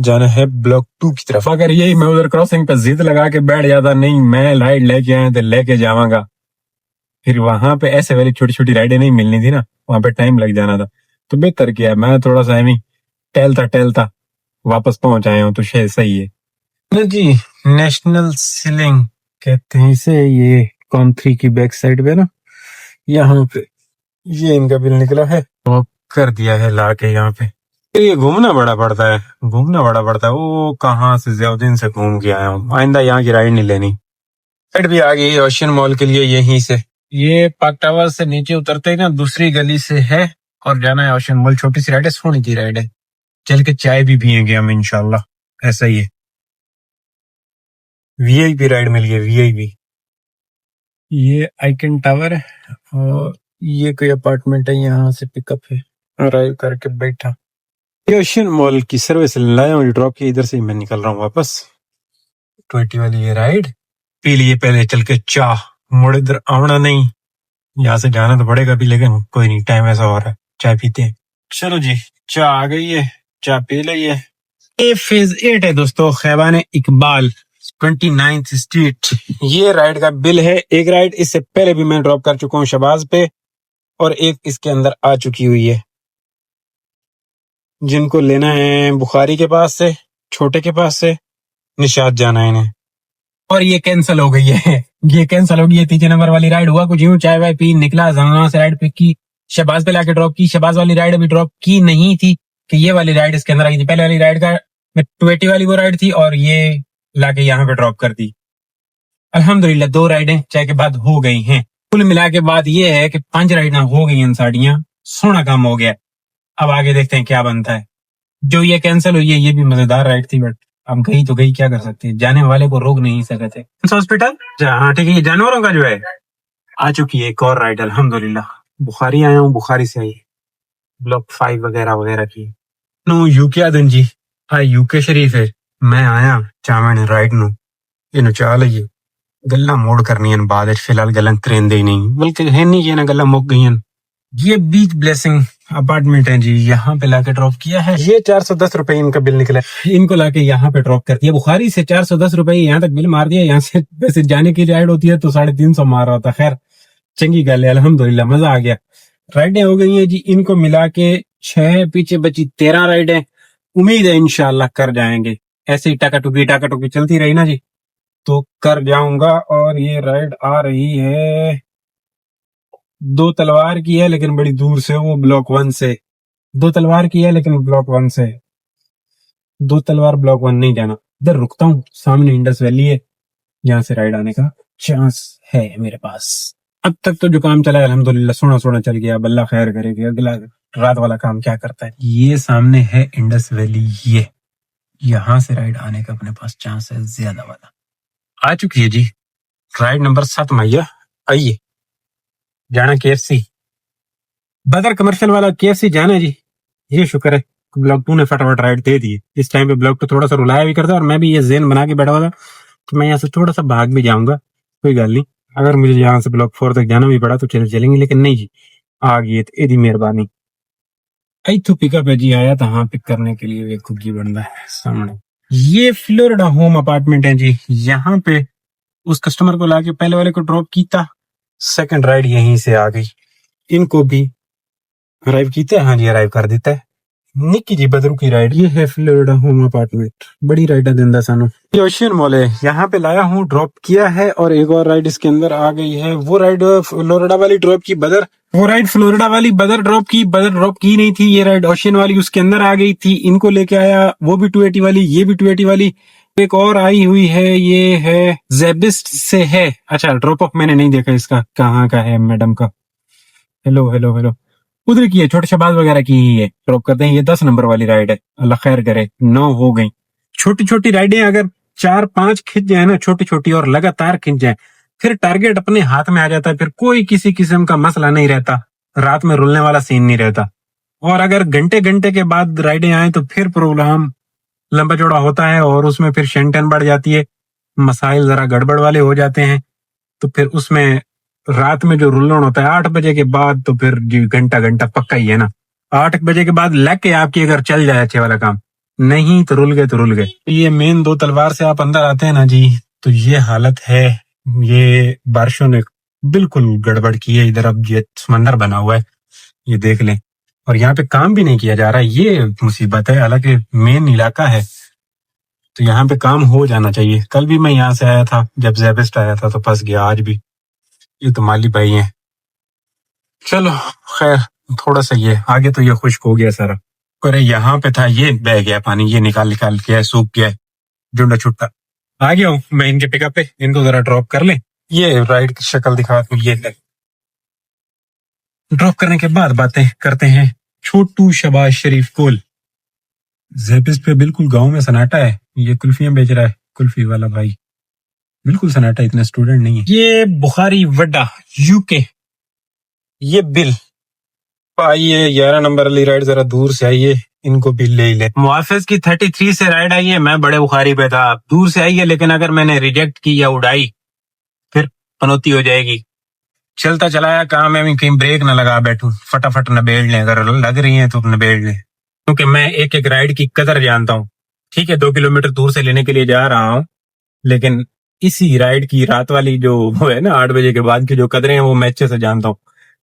جانا ہے بلاک 2 کی طرف. اگر یہی میں ادھر کراسنگ پہ ضد لگا کے بیٹھ جاتا نہیں میں رائڈ لے کے آیا تو لے کے جاواں گا, پھر وہاں پہ ایسے والی چھوٹی چھوٹی رائڈیں نہیں ملنی تھی نا, وہاں پہ ٹائم لگ جانا تھا. تو بہتر کیا میں تھوڑا سا ایویں ٹہلتا واپس پہنچ آیا ہوں تو شاید صحیح ہے جی. نیشنل سیلنگ کہتے ہیں اسے, یہ کونتری کی بیک سائڈ پہ نا, یہاں پہ یہ ان کا بل نکلا ہے وہ کر دیا ہے لا کے یہاں پہ. یہ گھومنا بڑا پڑتا ہے, وہ کہاں سے ضیاءالدین سے گھوم کے آیا ہوں, آئندہ یہاں کی رائڈ نہیں لینی. رائڈ بھی آ گئی اوشین مال کے لیے یہیں سے, یہ پارک ٹاور سے نیچے اترتے ہی نا دوسری گلی سے ہے اور جانا ہے اوشین مال. چھوٹی سی رائڈ ہے, سونی سی رائڈ ہے, چل کے چائے بھی پیئیں گے ہم انشاءاللہ. ایسا ہی ہے, وی آئی پی رائڈ مل گئی, وی آئی پی. یہ آئیکن ٹاور ہے اور یہ کوئی اپارٹمنٹ ہے, یہاں سے پک اپ ہے, ارائیو کر کے بیٹھا. یہ اوشین مال کی سروس لایا ہوں ڈراپ کی, ادھر سے ہی میں نکل رہا ہوں واپس. 20 والی یہ رائڈ پی لیے پہلے چل کے چاہ, مڑ ادھر آونا نہیں, یہاں سے جانا تو پڑے گا بھی لیکن کوئی نہیں, ٹائم ایسا ہو رہا ہے, چائے پیتے ہیں. چلو جی چاہ آ گئی ہے, چاہ پی لئیے. یہ فیز 8 ہے دوستو, خیبان اقبال 29th اسٹریٹ. یہ رائڈ کا بل ہے. ایک رائڈ اس سے پہلے بھی میں ڈراپ کر چکا ہوں شہباز پہ, اور ایک اس کے اندر آ چکی ہوئی ہے. جن کو لینا ہے بخاری کے پاس سے, چھوٹے کے پاس سے, نشاد جانا ہے انہیں. اور یہ کینسل ہو گئی ہے, یہ کینسل ہو گئی ہے. 3 نمبر والی رائڈ ہوا کچھ یوں, چائے وائے پی نکلا, زنگا سے رائڈ پک کی, شہباز پہ لا کے ڈراپ کی. شہباز والی رائڈ ابھی ڈراپ کی نہیں تھی کہ یہ والی رائڈ اس کے اندر آئی تھی. پہلے والی رائڈ کا 20 والی وہ رائڈ تھی اور یہ لا کے یہاں پہ ڈراپ کر دی. الحمدللہ 2 رائڈیں چائے کے بعد ہو گئی ہیں. کل ملا کے بعد یہ ہے کہ 5 رائڈیں ہو گئی ہیں ساڑیاں, سونا کام ہو گیا. اب آگے دیکھتے ہیں کیا بنتا ہے. جو یہ کینسل ہوئی ہے یہ بھی مزیدار رائڈ تھی, بٹ اب گئی تو گئی, کیا کر سکتے ہیں, جانے والے کو روک نہیں سکتے. ہاسپٹل ہاں ٹھیک ہے, یہ جانوروں کا جو ہے آ چکی ہے ایک اور رائڈ الحمدللہ. بخاری آیا ہوں, بخاری سے آئی بلاک 5 وغیرہ وغیرہ کی. نو یو کے آدن جی, ہاں یو کے شریف ہے. میں آیا چاوین رائڈ نو یہ چاہ لئیے گلا موڑ کرنی بعد فی الحال گلن تریندے ہی نہیں, بلکہ ہے نہیں یہ نا گلا مک گئی. یہ بیچ بلیسنگ اپارٹمنٹ ہے جی, یہاں پہ لا کے ڈراپ کیا ہے. یہ 410 روپے ان کا بل نکلا, ان کو لا کے یہاں پہ ڈراپ کر دیا. بخاری سے 410 روپے یہاں تک بل مار دیا. یہاں سے ویسے جانے کی رائڈ ہوتی ہے تو 350 مار رہا ہوتا. خیر چنگی گل ہے, الحمدللہ مزہ آ گیا. رائڈیں ہو گئی ہیں جی, ان کو ملا کے 6, پیچھے بچی 13 رائڈیں. امید ہے انشاءاللہ کر جائیں گے. ایسے ہی ٹکا ٹوکی چلتی رہی نا جی تو کر جاؤں گا. اور یہ رائڈ آ رہی ہے 2 تلوار کی ہے لیکن بڑی دور سے, وہ بلاک 1 سے. 2 تلوار کی ہے لیکن بلاک 1 سے. 2 تلوار بلاک 1 نہیں جانا. ادھر رکتا ہوں, سامنے انڈس ویلی ہے, یہاں سے رائڈ آنے کا چانس ہے میرے پاس. اب تک تو جو کام چلا ہے الحمدللہ سونا چل گیا. اب اللہ خیر کرے گا اگلا رات والا کام کیا کرتا ہے. یہ سامنے ہے انڈس ویلی, یہ یہاں سے رائڈ آنے کا اپنے پاس چانس ہے زیادہ والا. آ چکی ہے جی رائڈ نمبر 7 میا. آئیے جانا کے ایف سی, بدر کمرشل والا کے ایف سی جانا ہے جی. یہ شکر ہے بلاک 2 نے فٹافٹ رائڈ دے دی. اس ٹائم پہ بلاک 2 تھوڑا سا رلایا بھی کرتا, اور میں بھی یہ ذہن بنا کے بیٹھا ہوا تھا کہ میں یہاں سے تھوڑا سا بھاگ بھی جاؤں گا, کوئی گل نہیں. اگر مجھے یہاں سے بلاک 4 تک جانا بھی پڑا تو چلیں گے, لیکن نہیں جی آ گئی تو ایدی مہربانی. ایتھو پک اپ ہے جی, آیا تھا ہاں پک کرنے کے لیے. ایک کھگی بندا ہے سامنے. یہ فلوریڈا ہوم اپارٹمنٹ ہے جی, یہاں پہ اس کسٹمر کو لا کے پہلے والے کو ڈراپ کیتا, سیکنڈ رائڈ یہیں سے آ گئی. ان کو بھی ارائیو کیتے ہیں, ہاں جی ارائیو کر دیتا ہے. نکی جی بدرو کی رائڈ. یہ ہے فلوریڈا ہوم اپارٹمنٹ, بڑی رائڈ دیندا سانو. یہ اوشین مال ہے, یہاں پہ لایا ہوں, ڈراپ کیا ہے. اور ایک اور رائڈ اس کے اندر آ گئی ہے. وہ رائڈ فلوریڈا والی ڈراپ کی بدر, وہ رائڈ فلوریڈا والی بدر ڈراپ کی, بدر ڈراپ کی نہیں تھی. یہ رائڈ اوشین والی اس کے اندر آ گئی تھی, ان کو لے کے آیا. وہ بھی 280 والی, یہ بھی 280 والی. ایک اور آئی ہوئی ہے, یہ ہے زیبسٹ سے ہے. اچھا ڈراپ اپ میں نے نہیں دیکھا اس کا کہاں کا ہے میڈم کا. ہیلو ادھر کی ہے, چھوٹے شہباز وغیرہ کی ہی ہے, ڈراپ کرتے ہیں. یہ 10 نمبر والی رائڈ ہے, اللہ خیر کرے. 9 ہو گئی. چھوٹی رائڈیں اگر 4-5 کھنچ جائیں نا, چھوٹی اور لگاتار کھنچ جائیں, پھر ٹارگیٹ اپنے ہاتھ میں آ جاتا ہے. پھر کوئی کسی قسم کا مسئلہ نہیں رہتا, رات میں رلنے والا سین نہیں رہتا. اور اگر گھنٹے کے بعد رائڈیں آئیں تو پھر پروگرام لمبا چوڑا ہوتا ہے, اور اس میں پھر شینٹن بڑھ جاتی ہے, مسائل ذرا گڑبڑ والے ہو جاتے ہیں. تو پھر اس میں رات میں جو رلن ہوتا ہے 8 بجے کے بعد, تو پھر جی گھنٹہ پکا ہی ہے نا. 8 بجے کے بعد لگ کے آپ کی اگر چل جائے اچھے والا کام, نہیں تو رل گئے. یہ مین دو تلوار سے آپ اندر آتے ہیں نا جی, تو یہ حالت ہے. یہ بارشوں نے بالکل گڑبڑ کی ہے ادھر. اب یہ سمندر بنا ہوا ہے, یہ دیکھ لیں, اور یہاں پہ کام بھی نہیں کیا جا رہا. یہ مصیبت ہے, حالانکہ مین علاقہ ہے تو یہاں پہ کام ہو جانا چاہیے. کل بھی میں یہاں سے آیا تھا جب زیبسٹ آیا تھا تو پھنس گیا. آج بھی یہ تو مالی بھائی ہیں. چلو خیر, تھوڑا سا یہ آگے تو یہ خشک ہو گیا سارا. ارے یہاں پہ تھا, یہ بہ گیا پانی, یہ نکال کے سوکھ گیا, جنڈا چھٹا. آ گیا ہوں میں ان کے پک اپ پہ, ان کو ذرا ڈراپ کر لیں. یہ رائڈ کی شکل دکھا دوں. یہ ڈراپ کرنے کے بعد باتیں کرتے ہیں. چھوٹو شباز شریف کول زیبس پہ بالکل گاؤں میں سناٹا ہے. یہ کلفیاں بیچ رہا ہے, کلفی والا بھائی, بالکل سناٹا, اتنے اسٹوڈنٹ نہیں ہے. یہ بخاری وڈا یو کے. یہ بل آئیے 11 نمبر والی رائڈ ذرا دور سے آئیے, ان کو بھی لے لیں. محافظ کی 33 سے رائڈ آئی ہے, میں بڑے بخاری پہ تھا. دور سے آئیے, لیکن اگر میں نے ریجیکٹ کی یا اڑائی پھر پنوتی ہو جائے گی. چلتا چلایا کام ہے, کہیں بریک نہ لگا بیٹھوں, فٹافٹ نبیڑ لیں. اگر لگ رہی ہیں تو نبیڑ لیں, کیونکہ میں ایک ایک رائڈ کی قدر جانتا ہوں. ٹھیک ہے 2 کلومیٹر دور سے لینے کے لیے جا رہا ہوں, لیکن اسی رائڈ کی رات والی جو وہ ہے نا 8 بجے کے بعد کی جو قدریں ہیں وہ میں اچھے سے جانتا ہوں.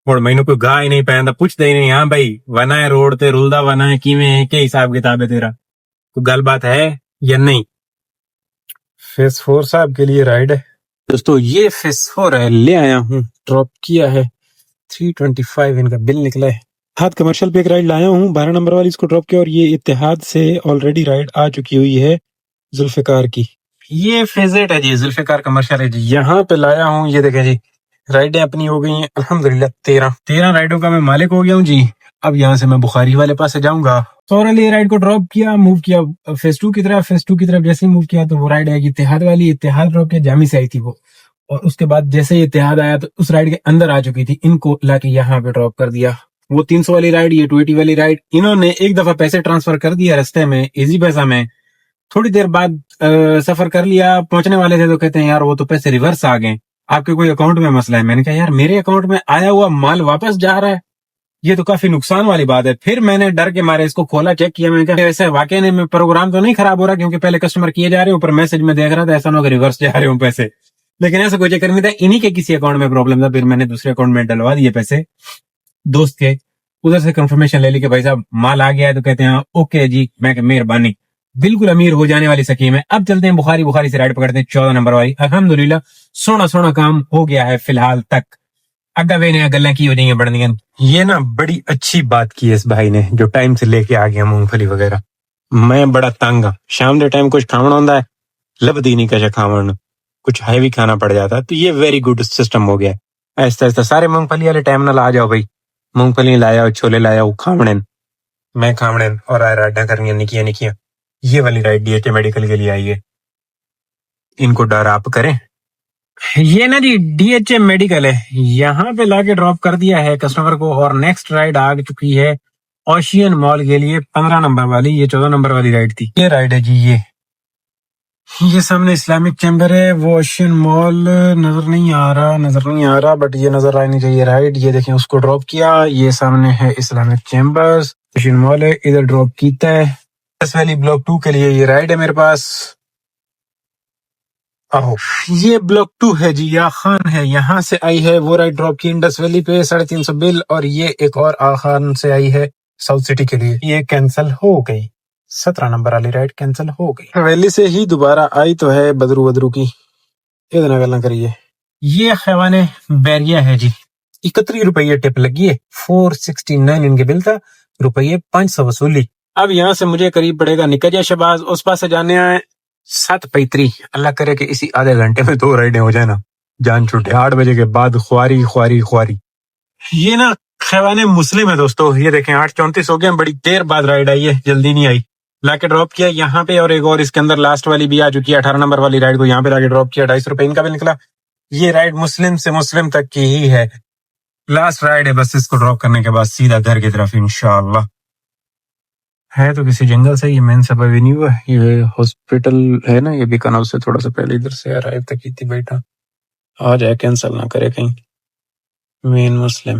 اور میں کوئی گاہ ہی نہیں پہنتا, پوچھتا ہی نہیں. ہاں بھائی ونا ہے روڈ تے رلدا ونا ہے کیویں ہے, کیا حساب کتاب ہے تیرا, کوئی گل بات ہے یا نہیں. فیس 4 صاحب کے لیے رائڈ ہے دوستو. یہ فیس 4 ہے, لے آیا ہوں, ڈراپ کیا ہے. 325 ان کا بل نکلا ہے. اتحاد کمرشل پہ ایک رائڈ لایا ہوں, 12 نمبر والی اس کو ڈراپ کیا, اور یہ اتحاد سے آلریڈی رائڈ آ چکی ہوئی ہے ذوالفقار کی. یہ فیزٹ ہے جی, ذوالفقار کمرشل ہے جی, یہاں پہ لایا ہوں. یہ دیکھیں جی رائڈیں اپنی ہو گئی ہیں الحمدللہ. 13 رائڈوں کا میں مالک ہو گیا ہوں جی. اب یہاں سے میں بخاری والے پاس سے جاؤں گا. فوراً یہ رائڈ کو ڈراپ کیا, موو کیا فیس 2 کی طرف. فیس 2 کی طرف جیسے ہی موو کیا تو وہ رائڈ آئے گی اتحاد والی. اتحاد ڈراپ کیا, جامی سے آئی تھی وہ, اور اس کے بعد جیسے ہی اتحاد آیا تو اس رائڈ کے اندر آ چکی تھی. ان کو لا کے یہاں پہ ڈراپ کر دیا. وہ 300 والی رائڈ, یہ 280 والی رائڈ. انہوں نے ایک دفعہ پیسے ٹرانسفر کر دیا رستے میں ایزی پیسہ میں. تھوڑی دیر بعد سفر کر لیا, پہنچنے والے تھے تو کہتے ہیں یار وہ تو پیسے ریورس آ گئے, آپ کے کوئی اکاؤنٹ میں مسئلہ ہے. میں نے کہا یار میرے اکاؤنٹ میں آیا ہوا مال واپس جا رہا ہے, یہ تو کافی نقصان والی بات ہے. پھر میں نے ڈر کے مارے اس کو کھولا, چیک کیا. میں نے کہا ایسے واقعی میں پروگرام تو نہیں خراب ہو رہا, کیونکہ پہلے کسٹمر کیے جا رہے ہیں, اوپر میسج میں دیکھ رہا تھا ایسا نہ ہو کہ ریورس جا رہے ہوں پیسے. لیکن ایسا کوئی چکر نہیں تھا, انہی کے کسی اکاؤنٹ میں پرابلم تھا. پھر میں نے دوسرے اکاؤنٹ میں ڈلوا دیے پیسے دوست کے. ادھر سے کنفرمیشن لے لی کہ بھائی صاحب مال آ گیا ہے, تو کہتے ہیں اوکے جی. میں کہ مہربانی, بالکل امیر ہو جانے والی سکیم ہے. اب چلتے ہیں بخاری سے رائڈ پکڑتے ہیں 14 نمبر والی. الحمدللہ سونا کام ہو گیا ہے فی الحال تک. اگا وے نے گلاں کی ہو جائیں گے بڑھنیاں. یہ نا بڑی اچھی بات کی ہے اس بھائی نے, جو ٹائم سے لے کے آ گیا مونگ پھلی وغیرہ. میں بڑا تنگ ہوں, شام دے ٹائم کچھ کھانا ہوتا ہے, لبدی نہیں کچھ کھاون, کچھ ہیوی کھانا پڑ جاتا ہے. تو یہ ویری گڈ سسٹم ہو گیا. آہستہ سارے مونگ پھلی والے ٹائم نہ آ جاؤ بھائی. مونگ پھلی لایا, چھولے لایا, وہ کھاونے میں کھاونے, اور رائڈاں کرنی نکیاں. یہ والی ride D H A medical کے لیے آئی ہے, ان کو ڈر آپ کریں. یہ نا جی ڈی ایچ اے میڈیکل ہے, یہاں پہ لا کے ڈراپ کر دیا ہے کسٹمر کو. اور نیکسٹ رائڈ آ چکی ہے اوشین مال کے لیے 15 نمبر والی. یہ 14 نمبر والی رائڈ تھی. یہ رائڈ ہے جی, یہ سامنے اسلامک چیمبر ہے. وہ اوشین مال نظر نہیں آ رہا, بٹ یہ نظر آنی چاہیے رائڈ. یہ دیکھیں اس کو ڈراپ کیا, یہ سامنے ہے اسلامک چیمبر, اوشین مال ہے, ادھر ڈراپ کیتا ہے. اس والی بلاک 2 کے لیے یہ رائڈ ہے میرے پاس. یہ بلاک 2 ہے جی, یا خان ہے, یہاں سے آئی ہے وہ رائڈ ڈراپ کی انڈس ویلی پہ 350 بل. اور یہ ایک اور آخان سے آئی ہے ساؤتھ سٹی کے لیے, یہ کینسل ہو گئی. 17 نمبر والی رائڈ کینسل ہو گئی. ویلی سے ہی دوبارہ آئی تو ہے بدرو کی, اتنا گلا کریے. یہ خیوان بیریا ہے جی, 31 روپے ٹپ لگی ہے. 469 ان کے بل تھا, روپے 500 وصولی. اب یہاں سے مجھے قریب پڑے گا نکجا شباز, اس پاس سے جانے آئے 7:35. اللہ کرے کہ اسی آدھے گھنٹے میں 2 رائڈیں ہو جائے نا, جان چھوٹے. 8 بجے کے بعد خواری. یہ نا خیوان مسلم ہے دوستو, یہ دیکھیں 8:34 ہو گئے, بڑی دیر بعد رائڈ آئی ہے, جلدی نہیں آئی. لا کے ڈراپ کیا یہاں پہ, اور ایک اور اس کے اندر لاسٹ والی بھی آ چکی ہے. 18 نمبر والی رائڈ کو یہاں پہ لا کے ڈراپ کیا, 250 روپے ان کا بھی نکلا. یہ رائڈ مسلم سے مسلم تک کی ہی ہے, لاسٹ رائڈ ہے بس. اس کو ڈراپ کرنے کے بعد سیدھا گھر کی طرف انشاءاللہ. ہے تو کسی جنگل سے, یہ مین سب ایونیو ہے, یہ ہاسپٹل ہے نا, یہ بیکانور سے تھوڑا سا پہلے ادھر سے ارائیو تک کی تھی. بیٹھا آ جائے, کینسل نہ کرے کہیں. مین مسلم,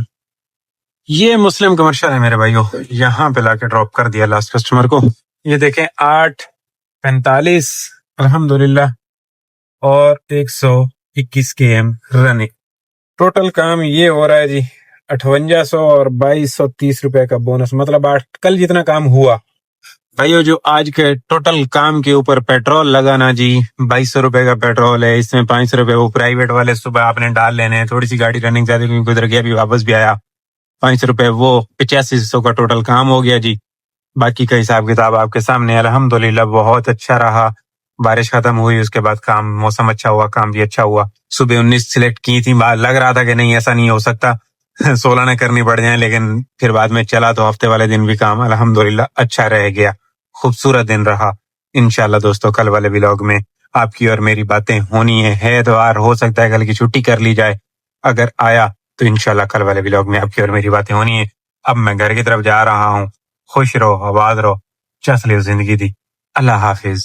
یہ مسلم کمرشل ہے میرے بھائیو, یہاں پہ لا کے ڈراپ کر دیا لاسٹ کسٹمر کو. یہ دیکھیں 8:45 الحمدللہ اور 121 km رننگ. ٹوٹل کام یہ ہو رہا ہے جی 5800 اور 2230 روپے کا بونس، مطلب کل جتنا کام ہوا. بھائیو جو آج کے ٹوٹل کام کے اوپر پیٹرول لگانا جی 2200 روپے کا پیٹرول ہے، اس میں 500 روپے وہ پرائیویٹ والے صبح آپ نے ڈال لینے ہیں. تھوڑی سی گاڑی رننگ زیادہ کیونکہ ادھر گیا بھی واپس بھی آیا، 500 روپے وہ 8500 کا ٹوٹل کام ہو گیا جی. باقی کا حساب کتاب آپ کے سامنے. الحمدللہ بہت اچھا رہا. بارش ختم ہوئی اس کے بعد کام، موسم اچھا ہوا، کام بھی اچھا ہوا. صبح 19 سلیکٹ کی تھی، لگ رہا تھا کہ نہیں ایسا نہیں ہو سکتا 16 نہ کرنی پڑ جائیں، لیکن پھر بعد میں چلا تو ہفتے والے دن بھی کام الحمدللہ اچھا رہ گیا. خوبصورت دن رہا. انشاءاللہ دوستو کل والے ولاگ میں آپ کی اور میری باتیں ہونی ہے تو یار ہو سکتا ہے کل کی چھٹی کر لی جائے. اگر آیا تو انشاءاللہ کل والے ولاگ میں آپ کی اور میری باتیں ہونی ہے. اب میں گھر کی طرف جا رہا ہوں. خوش رہو، آباد رہو، چس لیو زندگی دی. اللہ حافظ.